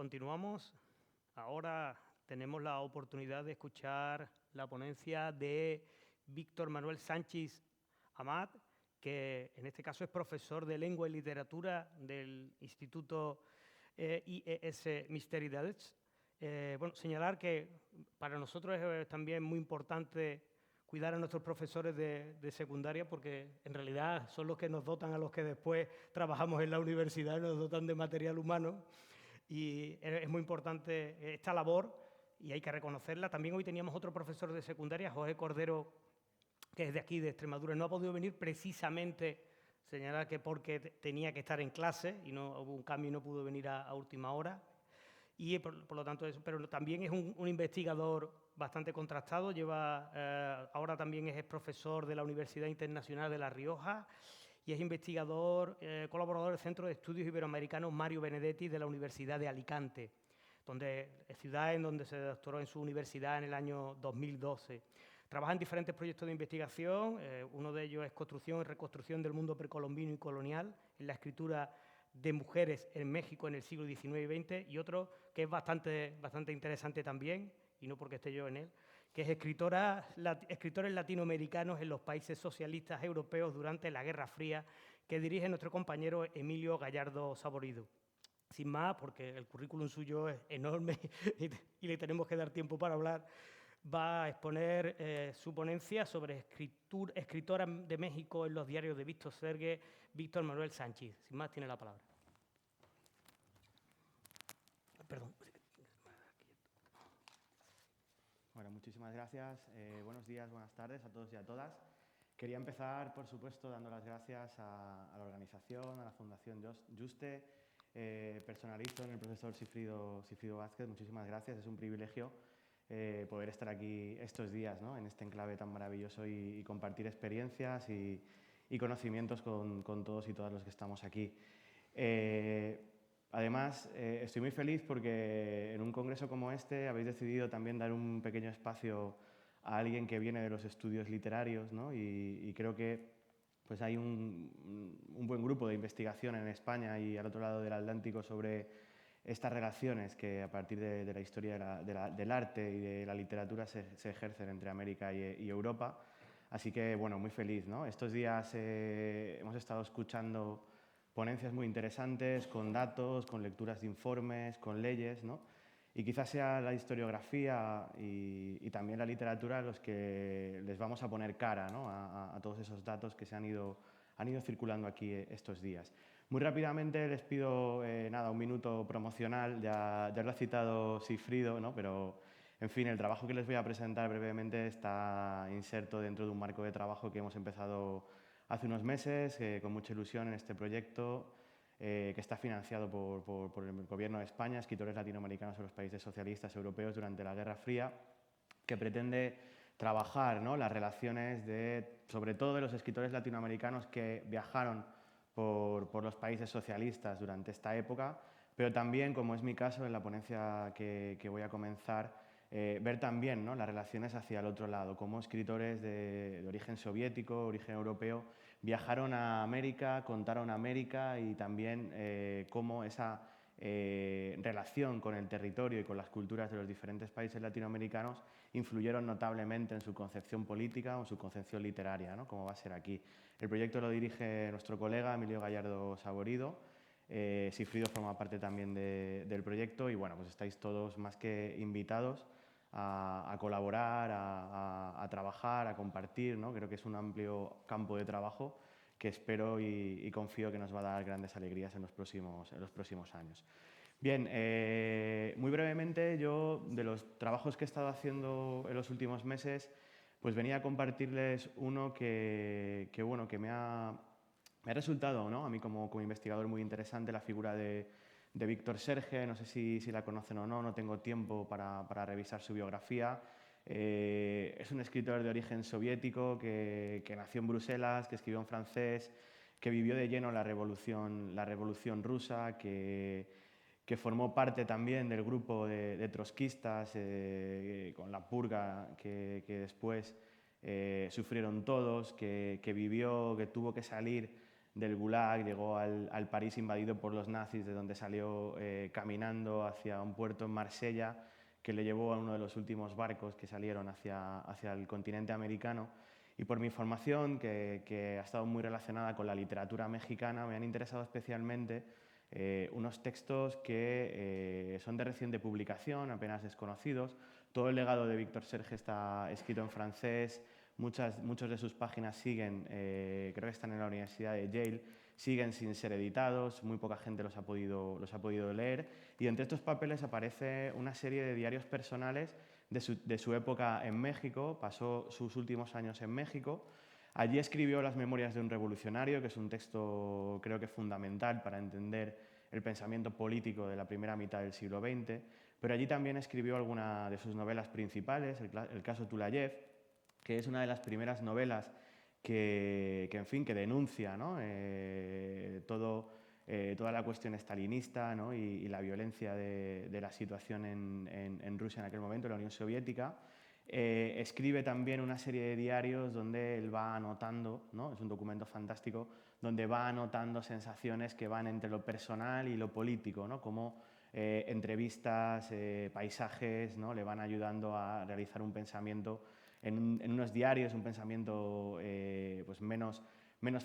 continuamos. Ahora tenemos la oportunidad de escuchar la ponencia de Víctor Manuel Sánchez Amat, que en este caso es profesor de Lengua y Literatura del Instituto IES Misteri d'Elx. Bueno, señalar que para nosotros es también muy importante cuidar a nuestros profesores de secundaria, porque en realidad son los que nos dotan a los que después trabajamos en la universidad y nos dotan de material humano. Y es muy importante esta labor y hay que reconocerla. También hoy teníamos otro profesor de secundaria, José Cordero, que es de aquí, de Extremadura. No ha podido venir precisamente, señalar que porque tenía que estar en clase y no hubo un cambio y no pudo venir a última hora. Y por lo tanto, eso, pero también es un investigador bastante contrastado. Ahora también es profesor de la Universidad Internacional de La Rioja y es investigador, colaborador del Centro de Estudios Iberoamericanos Mario Benedetti de la Universidad de Alicante, ciudad en donde se doctoró en su universidad en el año 2012. Trabaja en diferentes proyectos de investigación, uno de ellos es construcción y reconstrucción del mundo precolombino y colonial, en la escritura de mujeres en México en el siglo XIX y XX, y otro que es bastante interesante también, y no porque esté yo en él, que es escritores latinoamericanos en los países socialistas europeos durante la Guerra Fría, que dirige nuestro compañero Emilio Gallardo Saborido. Sin más, porque el currículum suyo es enorme y le tenemos que dar tiempo para hablar, va a exponer su ponencia sobre escritora de México en los diarios de Víctor Serge, Víctor Manuel Sánchez. Sin más, tiene la palabra. Perdón. Bueno, muchísimas gracias. Buenos días, buenas tardes a todos y a todas. Quería empezar, por supuesto, dando las gracias a la organización, a la Fundación Juste. Personalizo en el profesor Sigfrido Vázquez. Muchísimas gracias. Es un privilegio poder estar aquí estos días, ¿no?, en este enclave tan maravilloso y compartir experiencias y conocimientos con todos y todas los que estamos aquí. Además, estoy muy feliz porque en un congreso como este habéis decidido también dar un pequeño espacio a alguien que viene de los estudios literarios, ¿no? Y creo que pues hay un buen grupo de investigación en España y al otro lado del Atlántico sobre estas relaciones que a partir de la historia del arte y de la literatura se ejercen entre América y Europa. Así que, bueno, muy feliz, ¿no? Estos días hemos estado escuchando ponencias muy interesantes, con datos, con lecturas de informes, con leyes, ¿no? Y quizás sea la historiografía y también la literatura los que les vamos a poner cara, ¿no?, a todos esos datos que han ido circulando aquí estos días. Muy rápidamente les pido un minuto promocional, ya lo ha citado Sigfrido, ¿no?, pero en fin, el trabajo que les voy a presentar brevemente está inserto dentro de un marco de trabajo que hemos empezado hace unos meses, con mucha ilusión en este proyecto, que está financiado por el Gobierno de España, escritores latinoamericanos en los países socialistas europeos durante la Guerra Fría, que pretende trabajar, ¿no?, las relaciones sobre todo de los escritores latinoamericanos que viajaron por los países socialistas durante esta época, pero también, como es mi caso en la ponencia que voy a comenzar, ver también, ¿no?, las relaciones hacia el otro lado, cómo escritores de origen soviético, origen europeo, viajaron a América, contaron América y también cómo esa relación con el territorio y con las culturas de los diferentes países latinoamericanos influyeron notablemente en su concepción política o en su concepción literaria, ¿no?, como va a ser aquí. El proyecto lo dirige nuestro colega Emilio Gallardo Saborido. Sigfrido forma parte también del proyecto y, bueno, pues estáis todos más que invitados a colaborar, a trabajar, a compartir, ¿no? Creo que es un amplio campo de trabajo que espero y confío que nos va a dar grandes alegrías en los próximos años. Bien, muy brevemente, yo de los trabajos que he estado haciendo en los últimos meses, pues venía a compartirles uno que me ha resultado, ¿no?, a mí como investigador muy interesante, la figura de Víctor Serge. No sé si la conocen o no tengo tiempo para revisar su biografía. Es un escritor de origen soviético que nació en Bruselas, que escribió en francés, que vivió de lleno la revolución rusa, que formó parte también del grupo de trotskistas con la purga que después sufrieron todos, que vivió, que tuvo que salir del Gulag, llegó al París invadido por los nazis, de donde salió caminando hacia un puerto en Marsella, que le llevó a uno de los últimos barcos que salieron hacia el continente americano. Y por mi formación, que ha estado muy relacionada con la literatura mexicana, me han interesado especialmente unos textos que son de reciente publicación, apenas desconocidos. Todo el legado de Víctor Serge está escrito en francés, muchas de sus páginas siguen, creo que están en la Universidad de Yale, siguen sin ser editados, muy poca gente los ha podido leer, y entre estos papeles aparece una serie de diarios personales de su época en México. Pasó sus últimos años en México. Allí escribió Las Memorias de un Revolucionario, que es un texto creo que fundamental para entender el pensamiento político de la primera mitad del siglo XX, pero allí también escribió alguna de sus novelas principales, el caso Tulayev, que es una de las primeras novelas que denuncia, ¿no? Toda la cuestión estalinista, ¿no? y la violencia de la situación en Rusia en aquel momento, en la Unión Soviética. Escribe también una serie de diarios donde él va anotando, ¿no? Es un documento fantástico, donde va anotando sensaciones que van entre lo personal y lo político, ¿no? Como entrevistas, paisajes, ¿no? Le van ayudando a realizar un pensamiento en unos diarios, un pensamiento pues menos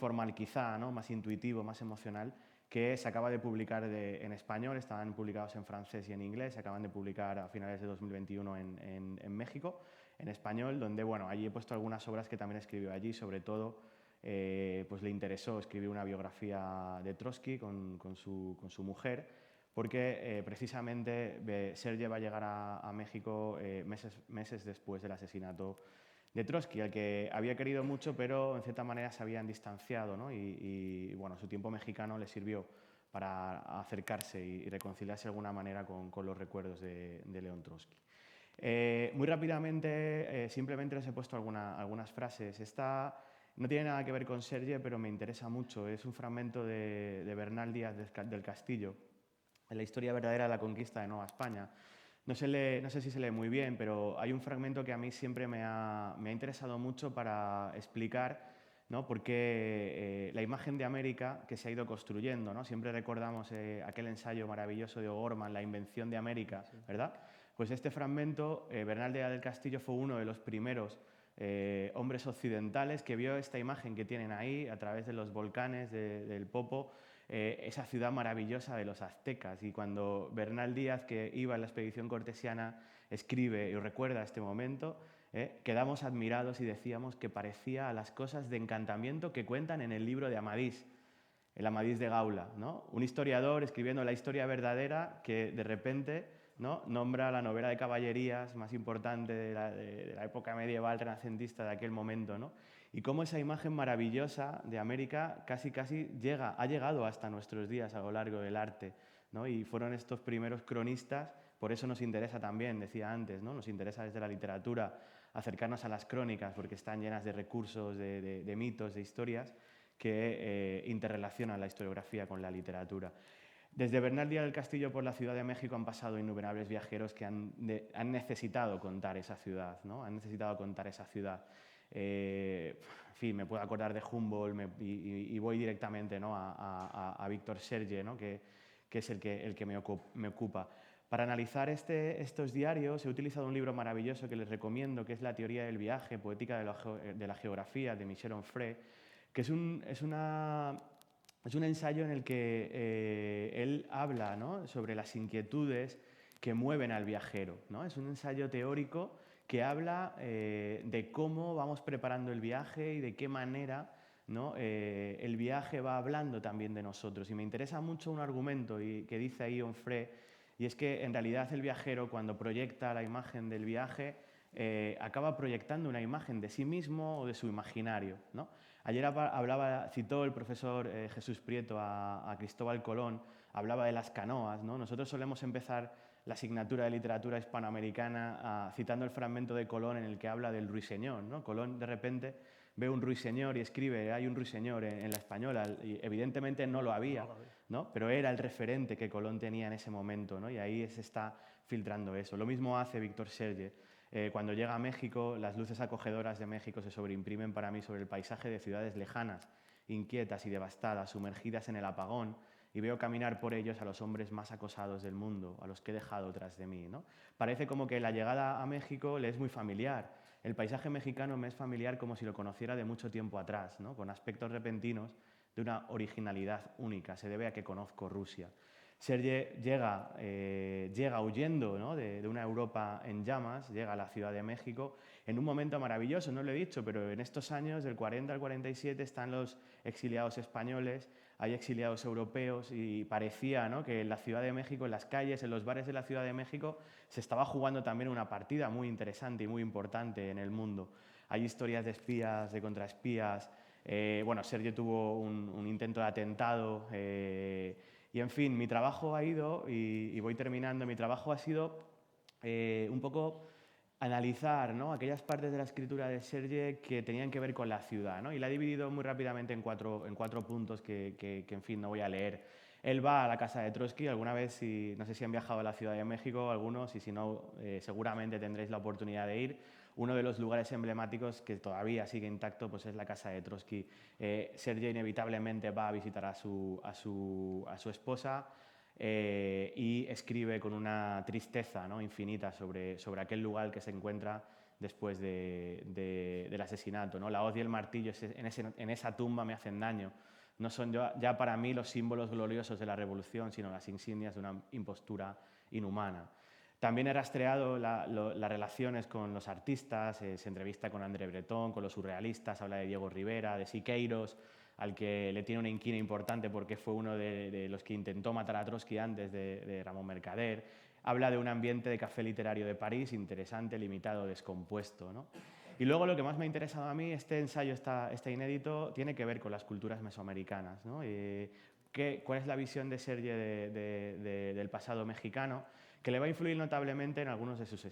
formal quizá, ¿no? Más intuitivo, más emocional, que se acaba de publicar en español. Estaban publicados en francés y en inglés, se acaban de publicar a finales de 2021 en México, en español, donde, bueno, allí he puesto algunas obras que también escribió allí. Sobre todo, pues le interesó escribir una biografía de Trotsky con su mujer, porque precisamente Serge va a llegar a México meses después del asesinato de Trotsky, al que había querido mucho, pero en cierta manera se habían distanciado, ¿no? Y bueno, su tiempo mexicano le sirvió para acercarse y reconciliarse de alguna manera con los recuerdos de León Trotsky. Muy rápidamente, simplemente les he puesto algunas frases. Esta no tiene nada que ver con Serge, pero me interesa mucho. Es un fragmento de Bernal Díaz del Castillo, en la historia verdadera de la conquista de Nueva España. No sé si se lee muy bien, pero hay un fragmento que a mí siempre me ha interesado mucho para explicar, ¿no? por qué la imagen de América que se ha ido construyendo, ¿no? Siempre recordamos aquel ensayo maravilloso de O'Gorman, La invención de América, ¿verdad? Pues este fragmento, Bernal Díaz del Castillo fue uno de los primeros hombres occidentales que vio esta imagen que tienen ahí a través de los volcanes del Popo, esa ciudad maravillosa de los aztecas. Y cuando Bernal Díaz, que iba en la expedición cortesiana, escribe y recuerda este momento, quedamos admirados y decíamos que parecía a las cosas de encantamiento que cuentan en el libro de Amadís, el Amadís de Gaula, ¿no? Un historiador escribiendo la historia verdadera que de repente, ¿no? nombra la novela de caballerías más importante de la época medieval renacentista de aquel momento, ¿no? Y cómo esa imagen maravillosa de América casi ha llegado hasta nuestros días a lo largo del arte, ¿no? Y fueron estos primeros cronistas. Por eso nos interesa también, decía antes, ¿no? Nos interesa desde la literatura acercarnos a las crónicas, porque están llenas de recursos, de mitos, de historias que interrelacionan la historiografía con la literatura. Desde Bernal Díaz del Castillo por la Ciudad de México han pasado innumerables viajeros que han necesitado contar esa ciudad, ¿no? Han necesitado contar esa ciudad. En fin, me puedo acordar de Humboldt y voy directamente, ¿no? a Víctor Serge, ¿no? que es el que me ocupa. Para analizar estos diarios he utilizado un libro maravilloso que les recomiendo, que es La teoría del viaje, poética de la geografía, de Michel Onfray, que es un ensayo en el que él habla, ¿no? sobre las inquietudes que mueven al viajero, ¿no? Es un ensayo teórico que habla de cómo vamos preparando el viaje y de qué manera, ¿no? El viaje va hablando también de nosotros. Y me interesa mucho un argumento que dice ahí Onfray, y es que en realidad el viajero, cuando proyecta la imagen del viaje, acaba proyectando una imagen de sí mismo o de su imaginario, ¿no? Ayer citó el profesor Jesús Prieto a Cristóbal Colón, hablaba de las canoas, ¿no? Nosotros solemos empezar la asignatura de literatura hispanoamericana citando el fragmento de Colón en el que habla del ruiseñor, ¿no? Colón de repente ve un ruiseñor y escribe hay un ruiseñor en la española, y evidentemente no lo había, ¿no? Pero era el referente que Colón tenía en ese momento, ¿no? Y ahí se está filtrando eso. Lo mismo hace Víctor Serge. Cuando llega a México, las luces acogedoras de México se sobreimprimen para mí sobre el paisaje de ciudades lejanas inquietas y devastadas, sumergidas en el apagón, y veo caminar por ellos a los hombres más acosados del mundo, a los que he dejado tras de mí, ¿no? Parece como que la llegada a México le es muy familiar. El paisaje mexicano me es familiar como si lo conociera de mucho tiempo atrás, ¿no? Con aspectos repentinos de una originalidad única. Se debe a que conozco Rusia. Serge llega huyendo, ¿no? de una Europa en llamas, llega a la Ciudad de México en un momento maravilloso, no lo he dicho, pero en estos años, del 40 al 47, están los exiliados españoles, hay exiliados europeos y parecía, ¿no? que en la Ciudad de México, en las calles, en los bares de la Ciudad de México, se estaba jugando también una partida muy interesante y muy importante en el mundo. Hay historias de espías, de contraespías. Bueno, Sergio tuvo un intento de atentado. Y en fin, mi trabajo ha ido, y voy terminando, mi trabajo ha sido un poco analizar, ¿no? aquellas partes de la escritura de Serge que tenían que ver con la ciudad, ¿no? Y la he dividido muy rápidamente en cuatro puntos que, en fin, no voy a leer. Él va a la casa de Trotsky alguna vez, no sé si han viajado a la Ciudad de México algunos, y si no, seguramente tendréis la oportunidad de ir. Uno de los lugares emblemáticos que todavía sigue intacto pues es la casa de Trotsky. Serge inevitablemente va a visitar a su esposa, y escribe con una tristeza, ¿no? infinita sobre aquel lugar que se encuentra después del asesinato, ¿no? La hoz y el martillo en esa tumba me hacen daño. No son ya para mí los símbolos gloriosos de la revolución, sino las insignias de una impostura inhumana. También he rastreado las relaciones con los artistas, se entrevista con André Breton, con los surrealistas, habla de Diego Rivera, de Siqueiros, al que le tiene una inquina importante porque fue uno de los que intentó matar a Trotsky antes de Ramón Mercader. Habla de un ambiente de café literario de París interesante, limitado, descompuesto, ¿no? Y luego lo que más me ha interesado a mí, este ensayo está inédito, tiene que ver con las culturas mesoamericanas, ¿no? ¿Cuál es la visión de Serge del pasado mexicano? Que le va a influir notablemente en algunos de sus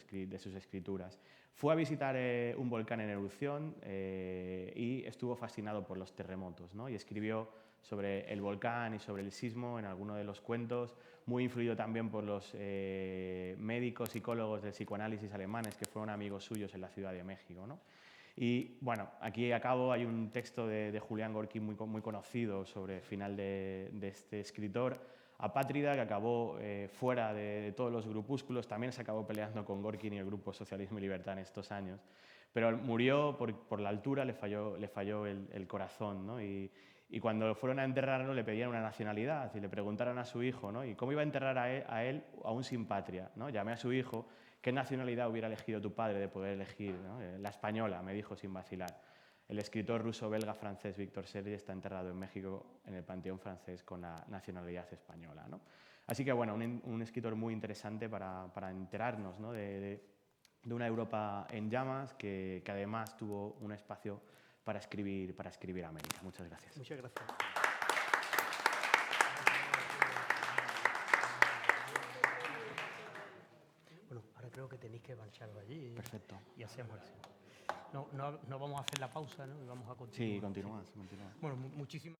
escrituras. Fue a visitar un volcán en erupción y estuvo fascinado por los terremotos, ¿no? Y escribió sobre el volcán y sobre el sismo en alguno de los cuentos, muy influido también por los médicos, psicólogos del psicoanálisis alemanes que fueron amigos suyos en la Ciudad de México, ¿no? Y bueno, aquí acabo, hay un texto de Julián Gorky muy conocido sobre el final de este escritor, apátrida, que acabó fuera de todos los grupúsculos, también se acabó peleando con Gorky y el Grupo Socialismo y Libertad en estos años, pero murió por la altura, le falló el corazón, ¿no? Y cuando fueron a enterrarlo le pedían una nacionalidad y le preguntaron a su hijo, ¿no? ¿Y cómo iba a enterrar a él aún sin patria? ¿no? Llamé a su hijo, ¿qué nacionalidad hubiera elegido tu padre de poder elegir? ¿no? La española, me dijo sin vacilar. El escritor ruso-belga-francés Victor Serge está enterrado en México en el Panteón francés con la nacionalidad española, ¿no? Así que, bueno, un escritor muy interesante para enterarnos, ¿no? de una Europa en llamas que además tuvo un espacio para escribir América. Muchas gracias. Muchas gracias. Bueno, ahora creo que tenéis que marcharlo allí. Perfecto. Y hacemos así. No vamos a hacer la pausa, ¿no? Y vamos a continuar. Sí, continúa. Bueno, muchísimas